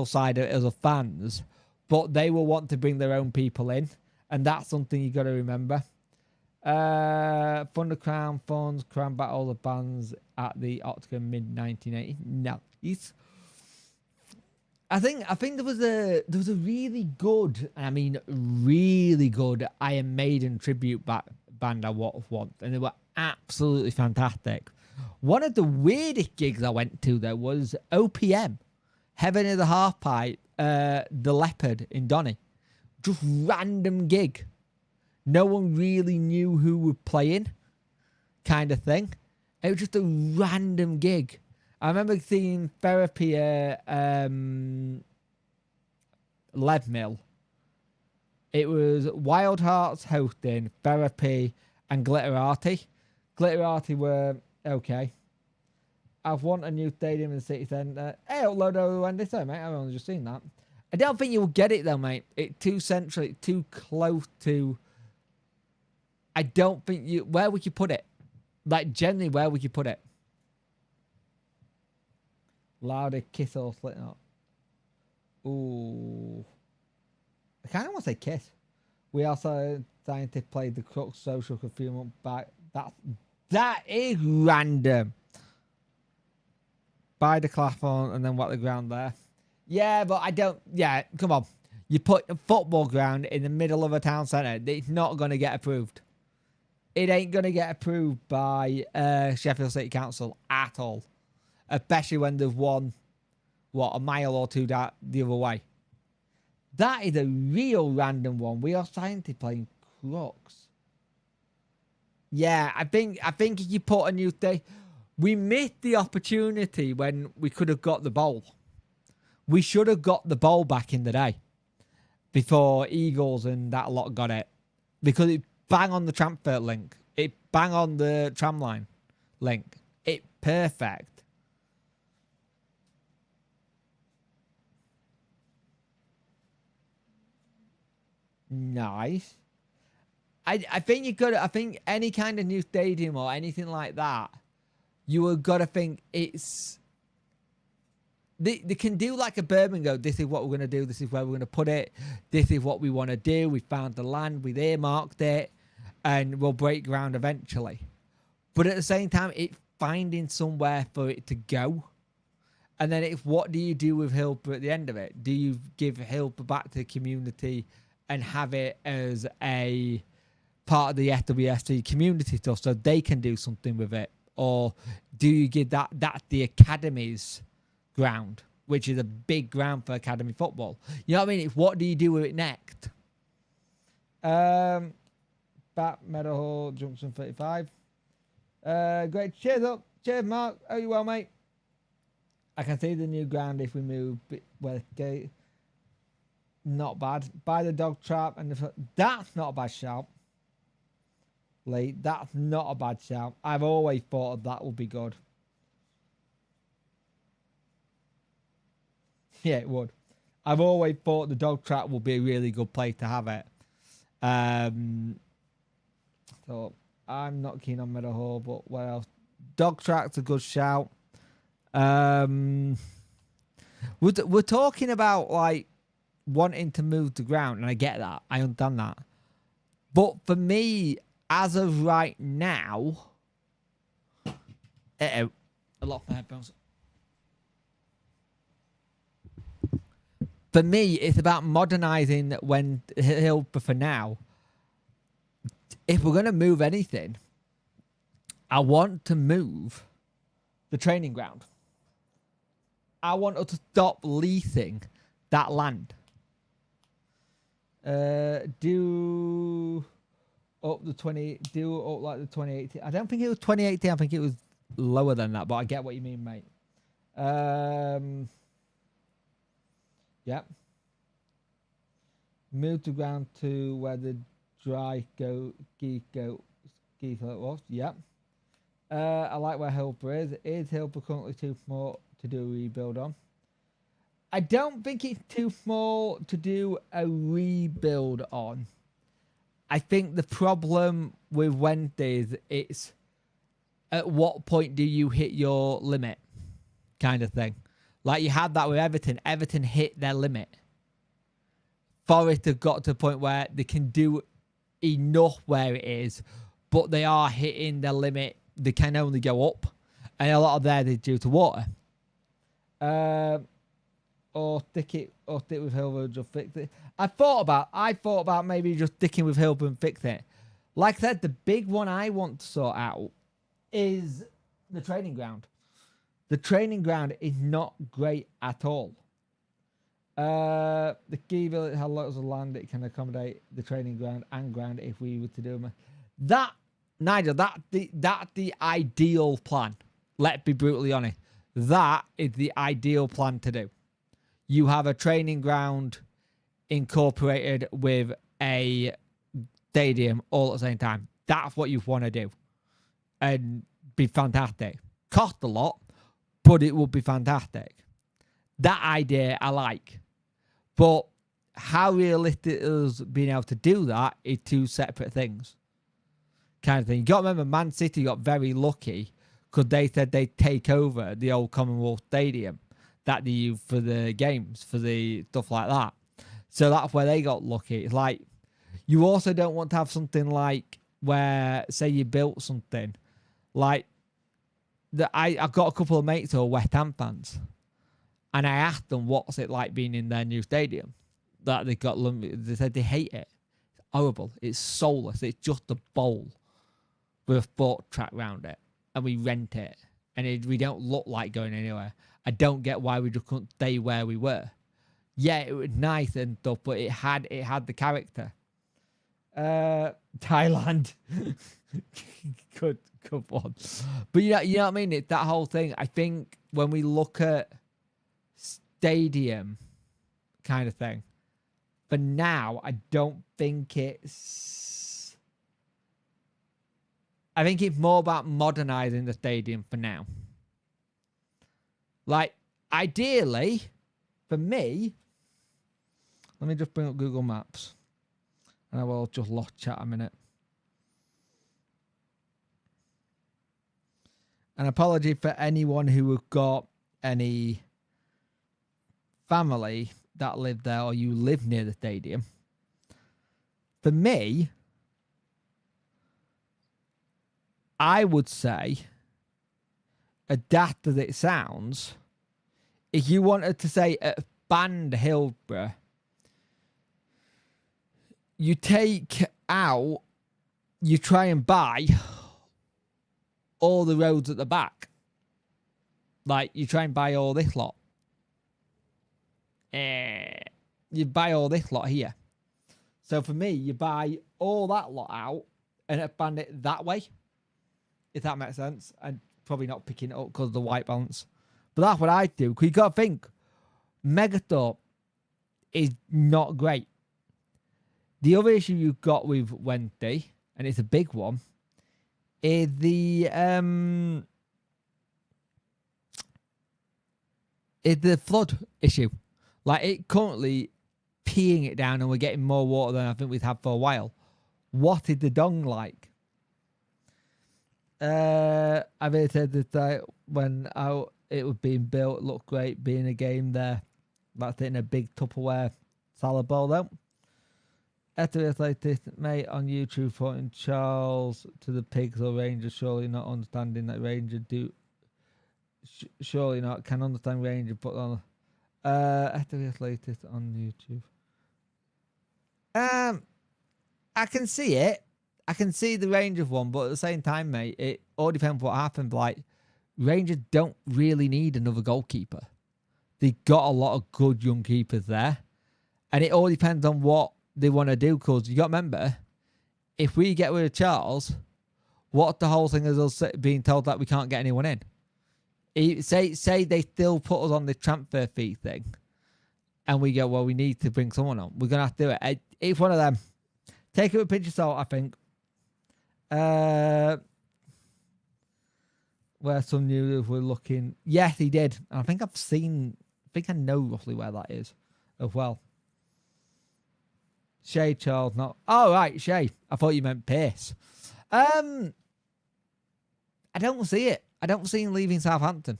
side of it as a fans, but they will want to bring their own people in, and that's something you got to remember. Thunder Crown Funds, Crown Back all the bands at the Octagon mid 1980. Nice. I think there was a really good, I mean really good Iron Maiden tribute band I want, and they were absolutely fantastic. One of the weirdest gigs I went to though was OPM, Heaven is a Half Pipe, the Leopard in Donny. Just random gig. No one really knew who were playing, kind of thing. It was just a random gig. I remember seeing Therapy at Lead Mill. It was Wild Hearts hosting, Therapy, and Glitterati. Glitterati were okay. I've won a new stadium in the city centre. Hey, upload over Wendy, sorry mate, I've only just seen that. I don't think you'll get it though, mate. It's too central, it's too close to... I don't think you... Where would you put it? Like, generally, where would you put it? Louder, Kiss or Slipknot? Ooh. I kind of want to say Kiss. We also scientists played the Crux Social a few months back. That is random. Buy the clap on and then whack the ground there. Yeah, but I don't... Yeah, come on. You put a football ground in the middle of a town centre. It's not going to get approved. It ain't going to get approved by Sheffield City Council at all. Especially when they've won, what, a mile or two the other way. That is a real random one. We are scientists playing Crux. Yeah, I think if you put a new day... We missed the opportunity when we could have got the bowl. We should have got the bowl back in the day. Before Eagles and that lot got it. Because it bang on the transfer link. It bang on the tramline link. It perfect. Nice. I think you could... I think any kind of new stadium or anything like that, you have got to think it's... They can do like a Birmingham, go, this is what we're going to do, this is where we're going to put it, this is what we want to do, we found the land, we've earmarked it, and we'll break ground eventually. But at the same time, it's finding somewhere for it to go. And then it's what do you do with Hillsborough at the end of it? Do you give Hillsborough back to the community and have it as a part of the SWFC community stuff so they can do something with it? Or do you give that's the academy's ground, which is a big ground for academy football? You know what I mean? It's what do you do with it next? Bat Meadowhall Junction 35. Great. Cheers up. Cheers, Mark. Oh, you well, mate? I can see the new ground if we move Westgate. Not bad. Buy the dog trap and that's not a bad shout. Lee, that's not a bad shout. I've always thought that would be good. Yeah, it would. I've always thought the dog trap would be a really good place to have it. So I'm not keen on Meadowhall, but what else? Dog Track's a good shout. We're talking about like wanting to move the ground, and I get that. I understand that. But for me, as of right now, I lost my headphones. For me, it's about modernising when Hillsborough for now. If we're going to move anything, I want to move the training ground. I want us to stop leasing that land. Do up like the 2018. I don't think it was 2018. I think it was lower than that, but I get what you mean, mate. Yep. Move the ground to where the dry geese was. Yep. I like where Hillsborough is. Is Hillsborough currently too small to do a rebuild on? I don't think it's too small to do a rebuild on. I think the problem with Wednesday is it's at what point do you hit your limit kind of thing. Like you had that with Everton. Everton hit their limit. Forest have got to a point where they can do enough where it is, but they are hitting their limit. They can only go up. And a lot of that is due to water. Or stick with Hillsborough and just fix it. I thought about maybe just sticking with Hillsborough and fix it. Like I said, the big one I want to sort out is the training ground. The training ground is not great at all. The key village has lots of land. It can accommodate the training ground and ground if we were to do them. That, Nigel, that's the ideal plan. Let's be brutally honest. That is the ideal plan to do. You have a training ground incorporated with a stadium all at the same time. That's what you want to do. And be fantastic. Cost a lot, but it would be fantastic. That idea I like. But how realistic is being able to do that is two separate things. Kind of thing. You got to remember, Man City got very lucky because they said they'd take over the old Commonwealth Stadium that they use for the games, for the stuff like that. So that's where they got lucky. It's like, you also don't want to have something like where, say you built something, like, I've got a couple of mates who are West Ham fans, and I asked them what's it like being in their new stadium that they got. They said they hate it. It's horrible. It's soulless. It's just a bowl with a sport track around it, and we rent it, and we don't look like going anywhere. I don't get why we just couldn't stay where we were. Yeah, it was nice and stuff, but it had the character. Thailand. Good one. But you know what I mean? It's that whole thing. I think when we look at stadium kind of thing, for now, I don't think it's... I think it's more about modernising the stadium for now. Like, ideally, for me, let me just bring up Google Maps. And I will just lost chat a minute. An apology for anyone who have got any family that live there or you live near the stadium. For me, I would say, adapt as it sounds, if you wanted to say expand Hillsborough, you take out, you try and buy all the roads at the back. Like, you try and buy all this lot. You buy all this lot here. So for me, you buy all that lot out and expand it that way. If that makes sense. And probably not picking it up because of the white balance. But that's what I do. Because you got to think, Megastore is not great. The other issue you've got with Wednesday, and it's a big one, is the flood issue. Like, it currently peeing it down and we're getting more water than I think we've had for a while. What is the Dong like? I really said that when it was being built, it looked great being a game there. That's in a big Tupperware salad bowl though. Ethereth latest mate on YouTube pointing Charles to the pigs or Rangers, surely not understanding that Ranger do. Surely not can understand Ranger, but on Ethereth latest on YouTube. I can see it. I can see the Rangers one, but at the same time, mate, it all depends what happens. Like, Rangers don't really need another goalkeeper. They got a lot of good young keepers there. And it all depends on what they want to do, because you got to remember, if we get rid of Charles, what the whole thing is us being told that we can't get anyone in. Say they still put us on the transfer fee thing, and we go, well, we need to bring someone on. We're going to have to do it. It's one of them. Take it with a pinch of salt, I think. Where some news were looking. Yes, he did. And I think I know roughly where that is as well. Shea Charles, not. Oh, right, Shea. I thought you meant Pace. I don't see it. I don't see him leaving Southampton.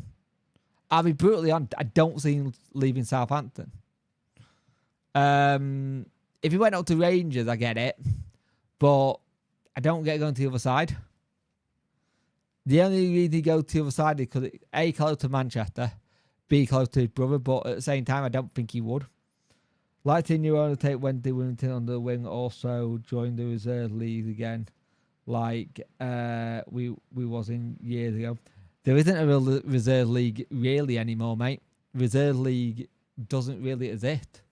I'll be brutally honest. I don't see him leaving Southampton. If he went up to Rangers, I get it. But I don't get going to the other side. The only reason he goes to the other side is because A, close to Manchester, B, close to his brother, but at the same time, I don't think he would. Like to new owner take Wendy Willington under the wing, also join the reserve league again, like we was in years ago. There isn't a real reserve league really anymore, mate. Reserve league doesn't really exist.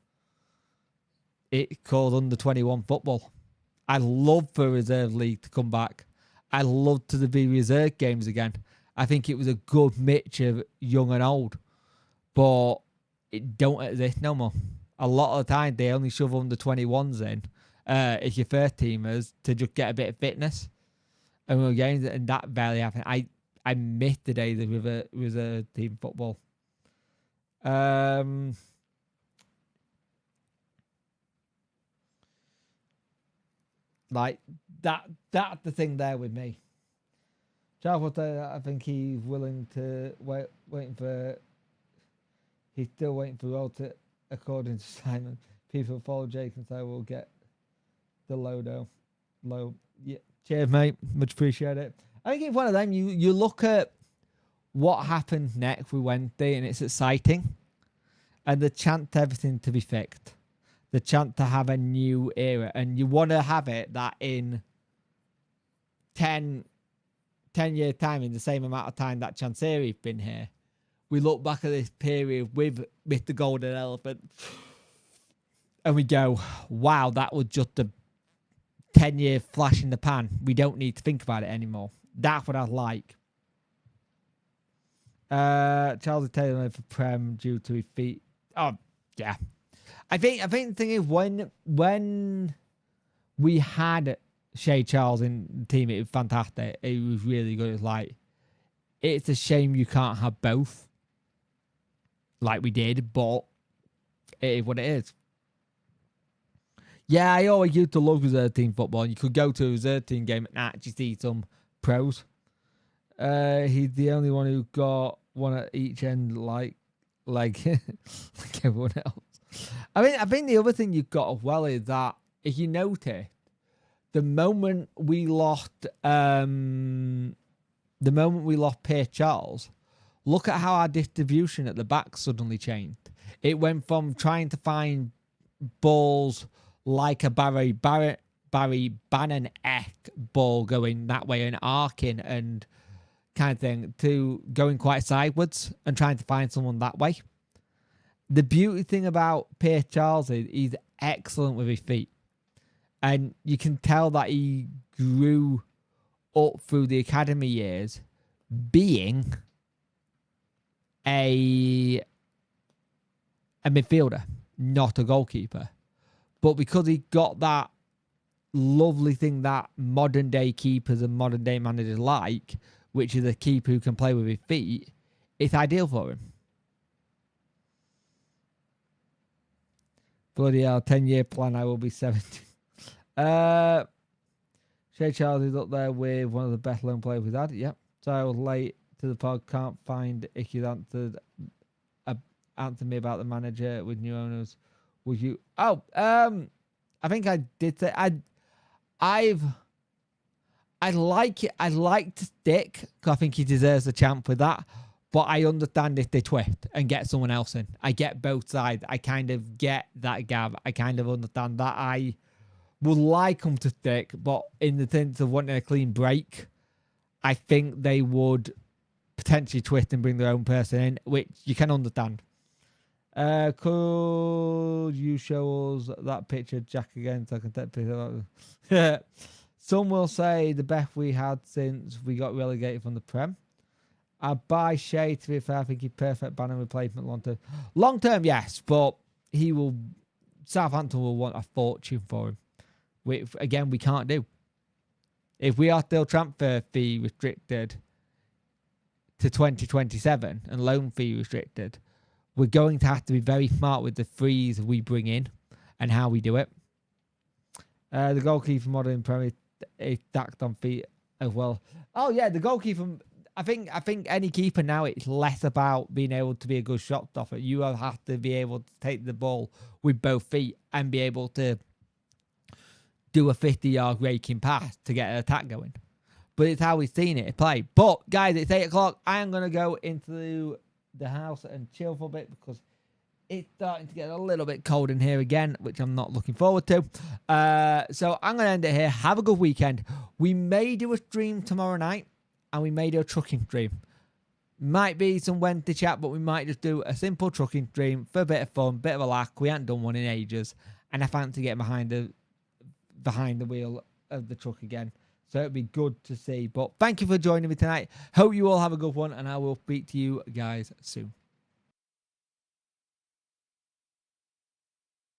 It's called under 21 football. I'd love for reserve league to come back. I'd love to be reserve games again. I think it was a good mix of young and old, but it don't exist no more. A lot of the time they only shove under 21s in if your first teamers to just get a bit of fitness. And we're games and that barely happened. I miss the days of reserve team football. Like that's the thing there with me. Charles, I think he's willing to he's still waiting for Roll to, according to Simon. People follow Jake and say we'll get the low. Yeah, cheers, mate. Much appreciate it. I think it's one of them. You look at what happened next with Wednesday, and it's exciting, and the chance to everything to be fixed. The chance to have a new era, and you want to have it that in 10 years time, in the same amount of time that Chanseri's been here, we look back at this period with the Golden Elephant and we go, wow, that was just a 10-year flash in the pan. We don't need to think about it anymore. That's what I'd like. Charles Taylor for Prem due to his feet. Oh, yeah. I think the thing is when we had Shea Charles in the team, it was fantastic. It was really good. It was like, it's a shame you can't have both like we did, but it is what it is. Yeah, I always used to love reserve team football. And you could go to a reserve team game and actually see some pros. He's the only one who got one at each end like everyone else. I think the other thing you've got as well is that if you notice, the moment we lost Pierre Charles, look at how our distribution at the back suddenly changed. It went from trying to find balls like a Barry Bannon-esque ball going that way and arcing and kind of thing to going quite sideways and trying to find someone that way. The beauty thing about Pierre Charles is he's excellent with his feet. And you can tell that he grew up through the academy years being a midfielder, not a goalkeeper. But because he got that lovely thing that modern day keepers and modern day managers like, which is a keeper who can play with his feet, it's ideal for him. Bloody hell, 10-year plan, I will be 70. Shay Charles is up there with one of the best lone players we've had. Yep. So I was late to the pod. Can't find Icky's answer me about the manager with new owners. Would you? Oh, I think I did say I like it. I like to stick because I think he deserves a champ with that. But I understand if they twist and get someone else in. I get both sides. I kind of get that, Gav. I kind of understand that. I would like them to stick, but in the sense of wanting a clean break, I think they would potentially twist and bring their own person in, which you can understand. Could you show us that picture, Jack, again, so I can take a picture of it? Some will say the best we had since we got relegated from the Prem. I buy Shea, to be fair. I think he's perfect banner replacement long term. Long term, yes, but Southampton will want a fortune for him, which, again, we can't do. If we are still transfer fee restricted to 2027 and loan fee restricted, we're going to have to be very smart with the frees we bring in and how we do it. The goalkeeper model in Premier is stacked on feet as well. Oh yeah, the goalkeeper. I think any keeper now, it's less about being able to be a good shot stopper. You have to be able to take the ball with both feet and be able to do a 50-yard raking pass to get an attack going. But it's how we've seen it play. But guys, it's 8 o'clock. I am going to go into the house and chill for a bit because it's starting to get a little bit cold in here again, which I'm not looking forward to. So I'm going to end it here. Have a good weekend. We may do a stream tomorrow night and we may do a trucking stream. Might be some Wednesday chat, but we might just do a simple trucking stream for a bit of fun, bit of a laugh. We haven't done one in ages, and I fancy getting behind the wheel of the truck again. So it'd be good to see. But thank you for joining me tonight. Hope you all have a good one, and I will speak to you guys soon.